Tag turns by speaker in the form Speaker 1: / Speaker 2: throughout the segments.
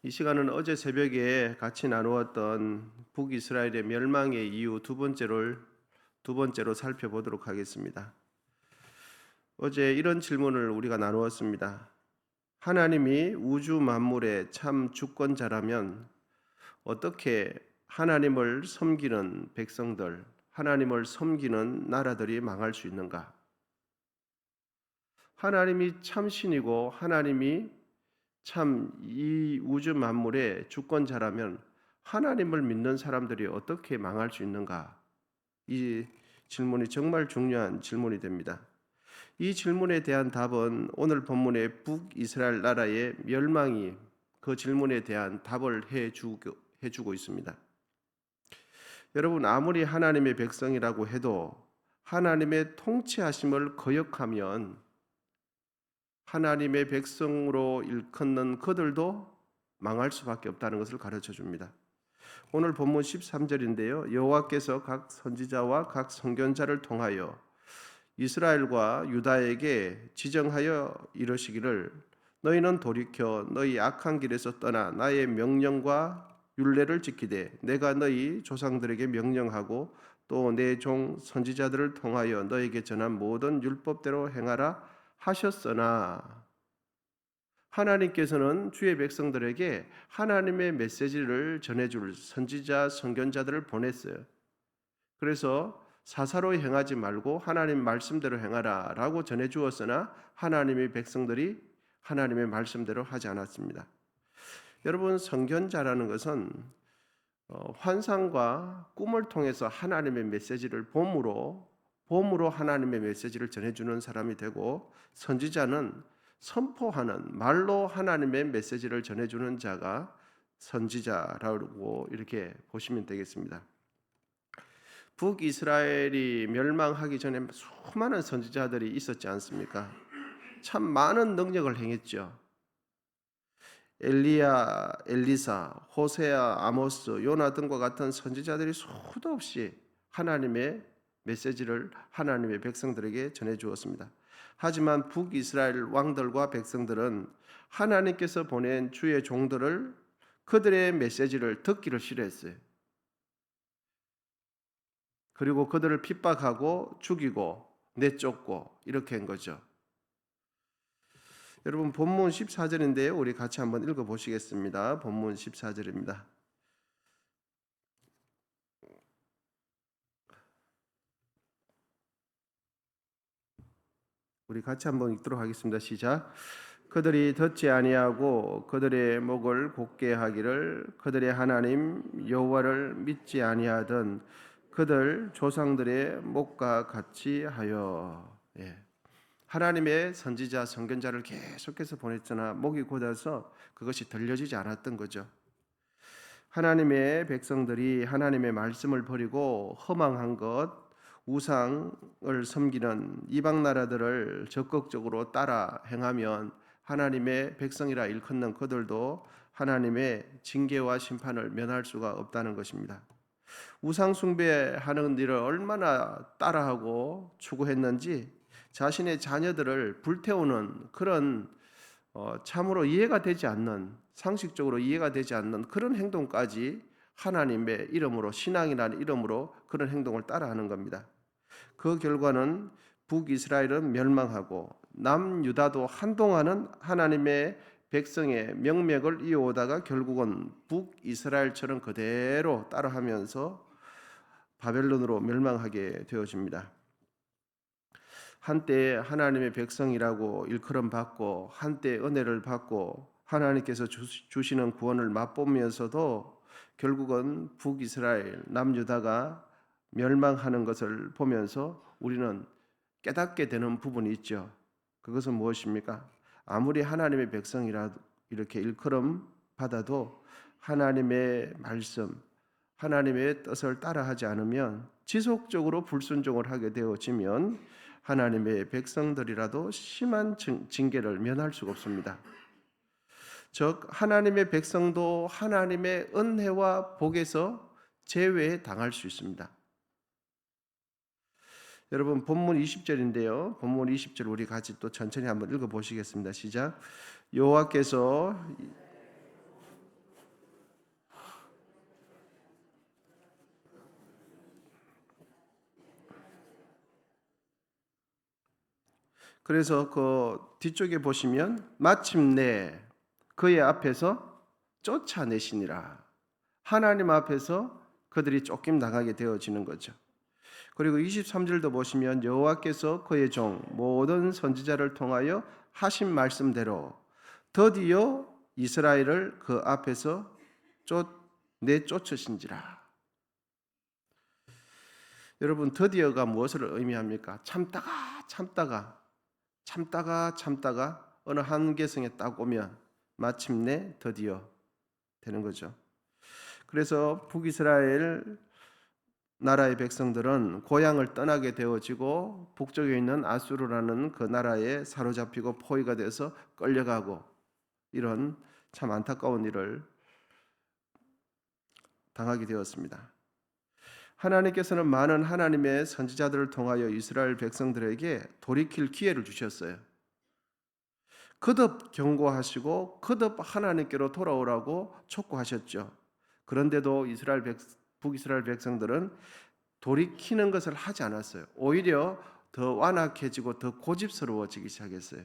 Speaker 1: 이 시간은 어제 새벽에 같이 나누었던 북이스라엘의 멸망의 이유 두 번째로 살펴보도록 하겠습니다. 어제 이런 질문을 우리가 나누었습니다. 하나님이 우주 만물의 참 주권자라면 어떻게 하나님을 섬기는 백성들, 하나님을 섬기는 나라들이 망할 수 있는가? 하나님이 참 신이고 하나님이 참 이 우주 만물의 주권자라면 하나님을 믿는 사람들이 어떻게 망할 수 있는가? 이 질문이 정말 중요한 질문이 됩니다. 이 질문에 대한 답은 오늘 본문의 북이스라엘 나라의 멸망이 그 질문에 대한 답을 해주고 있습니다. 여러분, 아무리 하나님의 백성이라고 해도 하나님의 통치하심을 거역하면 하나님의 백성으로 일컫는 그들도 망할 수밖에 없다는 것을 가르쳐 줍니다. 오늘 본문 13절인데요. 여호와께서 각 선지자와 각 선견자를 통하여 이스라엘과 유다에게 지정하여 이르시기를 너희는 돌이켜 너희 악한 길에서 떠나 나의 명령과 율례를 지키되 내가 너희 조상들에게 명령하고 또 내 종 선지자들을 통하여 너에게 전한 모든 율법대로 행하라 하셨으나 하나님께서는 주의 백성들에게 하나님의 메시지를 전해줄 선지자, 선견자들을 보냈어요. 그래서 사사로 행하지 말고 하나님 말씀대로 행하라 라고 전해주었으나 하나님의 백성들이 하나님의 말씀대로 하지 않았습니다. 여러분, 선견자라는 것은 환상과 꿈을 통해서 하나님의 메시지를 봄으로 하나님의 메시지를 전해주는 사람이 되고, 선지자는 선포하는 말로 하나님의 메시지를 전해주는 자가 선지자라고 이렇게 보시면 되겠습니다. 북이스라엘이 멸망하기 전에 수많은 선지자들이 있었지 않습니까? 참 많은 능력을 행했죠. 엘리야, 엘리사, 호세아, 아모스, 요나 등과 같은 선지자들이 수도 없이 하나님의 메시지를 하나님의 백성들에게 전해 주었습니다. 하지만 북이스라엘 왕들과 백성들은 하나님께서 보낸 주의 종들을 그들의 메시지를 듣기를 싫어했어요. 그리고 그들을 핍박하고 죽이고 내쫓고 이렇게 한 거죠. 여러분, 본문 14절인데요. 우리 같이 한번 읽어 보시겠습니다. 본문 14절입니다. 우리 같이 한번 읽도록 하겠습니다. 시작. 그들이 듣지 아니하고 그들의 목을 곧게 하기를 그들의 하나님 여호와를 믿지 아니하던 그들 조상들의 목과 같이 하여. 예. 하나님의 선지자 선견자를 계속해서 보냈으나 목이 곧아서 그것이 들려지지 않았던 거죠. 하나님의 백성들이 하나님의 말씀을 버리고 허망한 것, 우상을 섬기는 이방 나라들을 적극적으로 따라 행하면 하나님의 백성이라 일컫는 그들도 하나님의 징계와 심판을 면할 수가 없다는 것입니다. 우상 숭배하는 일을 얼마나 따라하고 추구했는지 자신의 자녀들을 불태우는 그런 참으로 이해가 되지 않는, 상식적으로 이해가 되지 않는 그런 행동까지 하나님의 이름으로, 신앙이라는 이름으로 그런 행동을 따라하는 겁니다. 그 결과는 북이스라엘은 멸망하고 남유다도 한동안은 하나님의 백성의 명맥을 이어오다가 결국은 북이스라엘처럼 그대로 따라하면서 바벨론으로 멸망하게 되어집니다. 한때 하나님의 백성이라고 일컬음 받고 한때 은혜를 받고 하나님께서 주시는 구원을 맛보면서도 결국은 북이스라엘, 남유다가 멸망하는 것을 보면서 우리는 깨닫게 되는 부분이 있죠. 그것은 무엇입니까? 아무리 하나님의 백성이라 이렇게 일컬음 받아도 하나님의 말씀, 하나님의 뜻을 따라하지 않으면, 지속적으로 불순종을 하게 되어지면 하나님의 백성들이라도 심한 징계를 면할 수가 없습니다. 즉 하나님의 백성도 하나님의 은혜와 복에서 제외 당할 수 있습니다. 여러분, 본문 20절인데요. 본문 20절 우리 같이 또 천천히 한번 읽어 보시겠습니다. 시작. 여호와께서 그래서 그 뒤쪽에 보시면 마침내 그의 앞에서 쫓아내시니라. 하나님 앞에서 그들이 쫓김 나가게 되어지는 거죠. 그리고 23절도 보시면 여호와께서 그의 종 모든 선지자를 통하여 하신 말씀대로 드디어 이스라엘을 그 앞에서 내쫓으신지라. 여러분, 드디어가 무엇을 의미합니까? 참다가 어느 한계성에 딱 오면 마침내 드디어 되는 거죠. 그래서 북이스라엘 나라의 백성들은 고향을 떠나게 되어지고 북쪽에 있는 아수르라는 그 나라에 사로잡히고 포위가 돼서 끌려가고 이런 참 안타까운 일을 당하게 되었습니다. 하나님께서는 많은 하나님의 선지자들을 통하여 이스라엘 백성들에게 돌이킬 기회를 주셨어요. 거듭 경고하시고 거듭 하나님께로 돌아오라고 촉구하셨죠. 그런데도 북이스라엘 백성들은 돌이키는 것을 하지 않았어요. 오히려 더 완악해지고 더 고집스러워지기 시작했어요.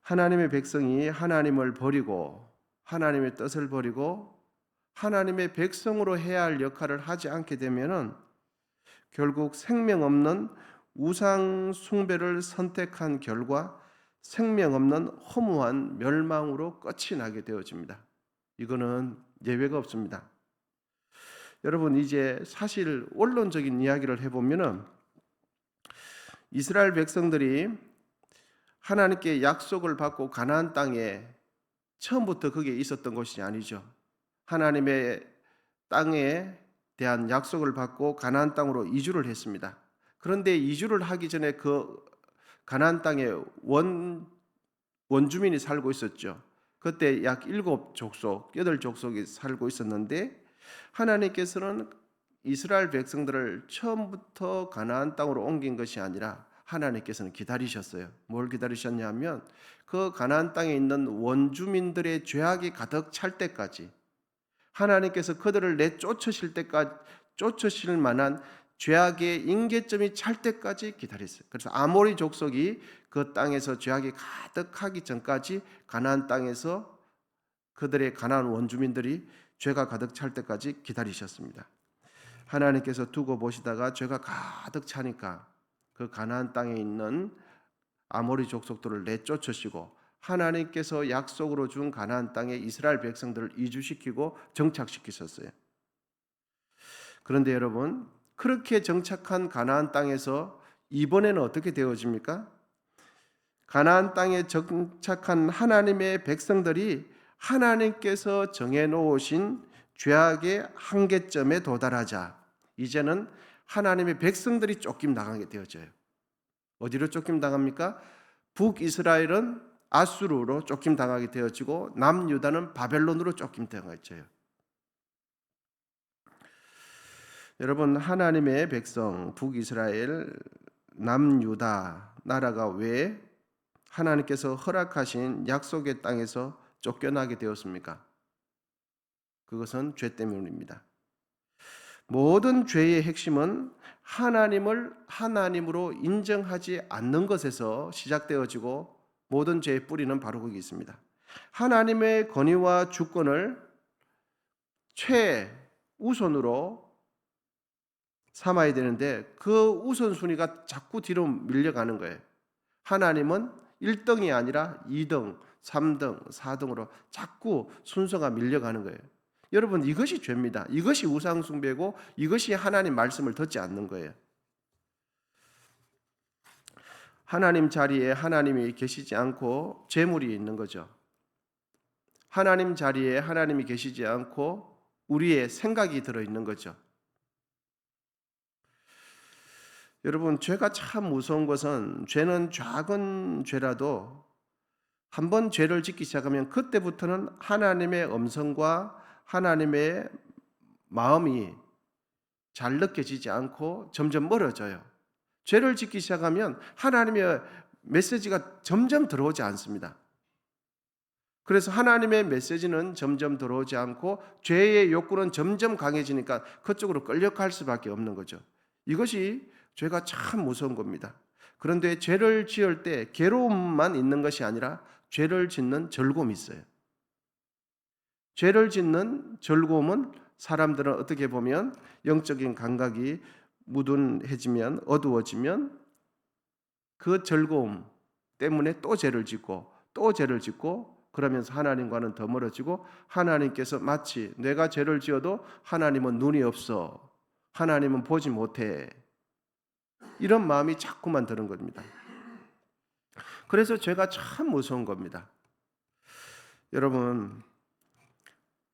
Speaker 1: 하나님의 백성이 하나님을 버리고 하나님의 뜻을 버리고 하나님의 백성으로 해야 할 역할을 하지 않게 되면은 결국 생명 없는 우상 숭배를 선택한 결과 생명 없는 허무한 멸망으로 끝이 나게 되어집니다. 이거는 예외가 없습니다. 여러분, 이제 사실 원론적인 이야기를 해보면은 이스라엘 백성들이 하나님께 약속을 받고 가나안 땅에 처음부터 그게 있었던 것이 아니죠. 하나님의 땅에 대한 약속을 받고 가나안 땅으로 이주를 했습니다. 그런데 이주를 하기 전에 그 가나안 땅에 원주민이 살고 있었죠. 그때 약 7족속, 8족속이 살고 있었는데 하나님께서는 이스라엘 백성들을 처음부터 가나안 땅으로 옮긴 것이 아니라 하나님께서는 기다리셨어요. 뭘 기다리셨냐면 그 가나안 땅에 있는 원주민들의 죄악이 가득 찰 때까지 하나님께서 그들을 쫓으실 만한 죄악의 임계점이 찰 때까지 기다렸어요. 그래서 아모리 족속이 그 땅에서 죄악이 가득하기 전까지 가나안 땅에서 그들의 가나안 원주민들이 죄가 가득 찰 때까지 기다리셨습니다. 하나님께서 두고 보시다가 죄가 가득 차니까 그 가나안 땅에 있는 아모리 족속들을 내쫓으시고 하나님께서 약속으로 준 가나안 땅에 이스라엘 백성들을 이주시키고 정착시키셨어요. 그런데 여러분, 그렇게 정착한 가나안 땅에서 이번에는 어떻게 되어집니까? 가나안 땅에 정착한 하나님의 백성들이 하나님께서 정해놓으신 죄악의 한계점에 도달하자 이제는 하나님의 백성들이 쫓김 나가게 되어져요. 어디로 쫓김 당합니까? 북이스라엘은 아수르로 쫓김 당하게 되어지고 남유다는 바벨론으로 쫓김 당하죠. 여러분, 하나님의 백성 북이스라엘, 남유다 나라가 왜 하나님께서 허락하신 약속의 땅에서 쫓겨나게 되었습니까? 그것은 죄 때문입니다. 모든 죄의 핵심은 하나님을 하나님으로 인정하지 않는 것에서 시작되어지고 모든 죄의 뿌리는 바로 거기 있습니다. 하나님의 권위와 주권을 최우선으로 삼아야 되는데 그 우선순위가 자꾸 뒤로 밀려가는 거예요. 하나님은 1등이 아니라 2등, 3등, 4등으로 자꾸 순서가 밀려가는 거예요. 여러분, 이것이 죄입니다. 이것이 우상숭배고 이것이 하나님 말씀을 듣지 않는 거예요. 하나님 자리에 하나님이 계시지 않고 재물이 있는 거죠. 하나님 자리에 하나님이 계시지 않고 우리의 생각이 들어있는 거죠. 여러분, 죄가 참 무서운 것은 죄는 작은 죄라도 한번 죄를 짓기 시작하면 그때부터는 하나님의 음성과 하나님의 마음이 잘 느껴지지 않고 점점 멀어져요. 죄를 짓기 시작하면 하나님의 메시지가 점점 들어오지 않습니다. 그래서 하나님의 메시지는 점점 들어오지 않고 죄의 욕구는 점점 강해지니까 그쪽으로 끌려갈 수밖에 없는 거죠. 이것이 죄가 참 무서운 겁니다. 그런데 죄를 지을 때 괴로움만 있는 것이 아니라 죄를 짓는 즐거움이 있어요. 죄를 짓는 즐거움은 사람들은 어떻게 보면 영적인 감각이 무둔해지면, 어두워지면 그 즐거움 때문에 또 죄를 짓고 또 죄를 짓고, 그러면서 하나님과는 더 멀어지고, 하나님께서 마치 내가 죄를 지어도 하나님은 눈이 없어, 하나님은 보지 못해, 이런 마음이 자꾸만 드는 겁니다. 그래서 죄가 참 무서운 겁니다. 여러분,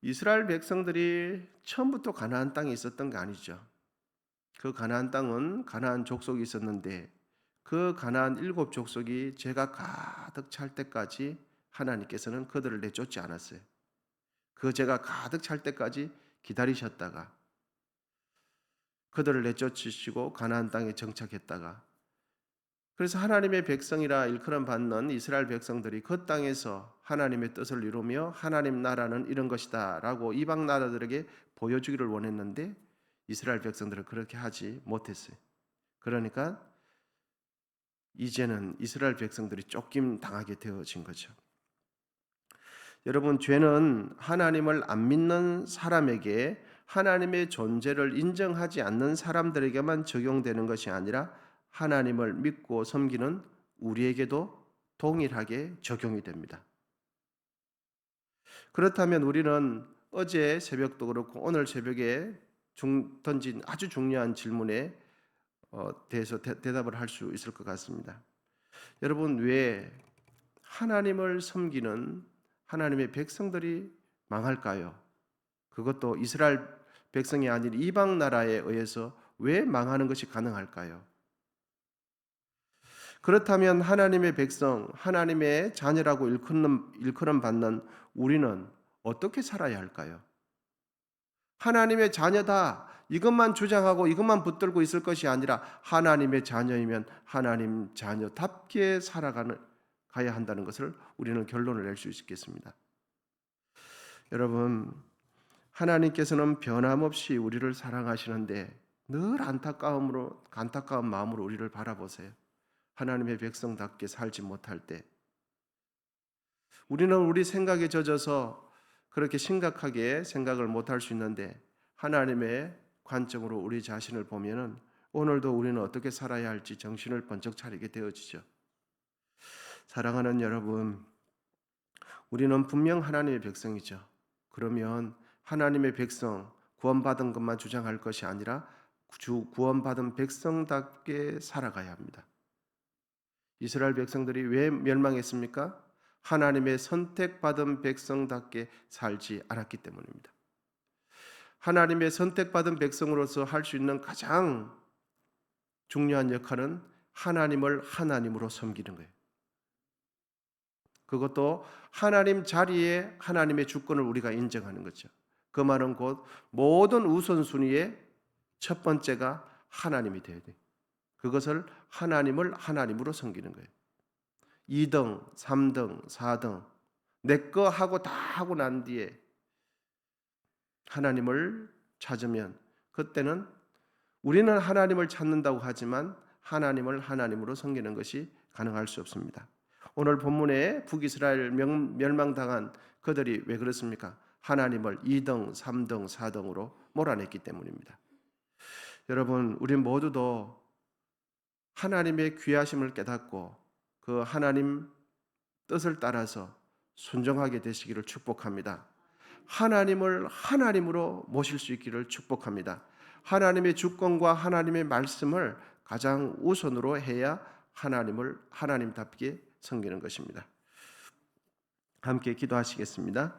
Speaker 1: 이스라엘 백성들이 처음부터 가나안 땅에 있었던 게 아니죠. 그 가나안 땅은 가나안 족속이 있었는데, 그 가나안 7족속이 죄가 가득 찰 때까지 하나님께서는 그들을 내쫓지 않았어요. 그 죄가 가득 찰 때까지 기다리셨다가 그들을 내쫓으시고 가나안 땅에 정착했다가, 그래서 하나님의 백성이라 일컬음 받는 이스라엘 백성들이 그 땅에서 하나님의 뜻을 이루며 하나님 나라는 이런 것이다 라고 이방 나라들에게 보여주기를 원했는데, 이스라엘 백성들은 그렇게 하지 못했어요. 그러니까 이제는 이스라엘 백성들이 쫓김 당하게 되어진 거죠. 여러분, 죄는 하나님을 안 믿는 사람에게, 하나님의 존재를 인정하지 않는 사람들에게만 적용되는 것이 아니라 하나님을 믿고 섬기는 우리에게도 동일하게 적용이 됩니다. 그렇다면 우리는 어제 새벽도 그렇고 오늘 새벽에 던진 아주 중요한 질문에 대해서 대답을 할 수 있을 것 같습니다. 여러분, 왜 하나님을 섬기는 하나님의 백성들이 망할까요? 그것도 이스라엘 백성이 아닌 이방 나라에 의해서 왜 망하는 것이 가능할까요? 그렇다면 하나님의 백성, 하나님의 자녀라고 일컬음 받는 우리는 어떻게 살아야 할까요? 하나님의 자녀다, 이것만 주장하고 이것만 붙들고 있을 것이 아니라 하나님의 자녀이면 하나님 자녀답게 가야 한다는 것을 우리는 결론을 낼 수 있겠습니다. 여러분, 하나님께서는 변함없이 우리를 사랑하시는데 늘 안타까운 마음으로 우리를 바라보세요. 하나님의 백성답게 살지 못할 때 우리는 우리 생각에 젖어서 그렇게 심각하게 생각을 못할 수 있는데, 하나님의 관점으로 우리 자신을 보면은 오늘도 우리는 어떻게 살아야 할지 정신을 번쩍 차리게 되어지죠. 사랑하는 여러분, 우리는 분명 하나님의 백성이죠. 그러면 하나님의 백성, 구원받은 것만 주장할 것이 아니라 구원받은 백성답게 살아가야 합니다. 이스라엘 백성들이 왜 멸망했습니까? 하나님의 선택받은 백성답게 살지 않았기 때문입니다. 하나님의 선택받은 백성으로서 할 수 있는 가장 중요한 역할은 하나님을 하나님으로 섬기는 거예요. 그것도 하나님 자리에 하나님의 주권을 우리가 인정하는 거죠. 그 말은 곧 모든 우선순위의 첫 번째가 하나님이 되어야 돼요. 그것을 하나님을 하나님으로 섬기는 거예요. 2등, 3등, 4등 내 거 하고 다 하고 난 뒤에 하나님을 찾으면, 그때는 우리는 하나님을 찾는다고 하지만 하나님을 하나님으로 섬기는 것이 가능할 수 없습니다. 오늘 본문에 북이스라엘 멸망당한 그들이 왜 그렇습니까? 하나님을 2등, 3등, 4등으로 몰아냈기 때문입니다. 여러분, 우리 모두도 하나님의 귀하심을 깨닫고 그 하나님 뜻을 따라서 순종하게 되시기를 축복합니다. 하나님을 하나님으로 모실 수 있기를 축복합니다. 하나님의 주권과 하나님의 말씀을 가장 우선으로 해야 하나님을 하나님답게 섬기는 것입니다. 함께 기도하시겠습니다.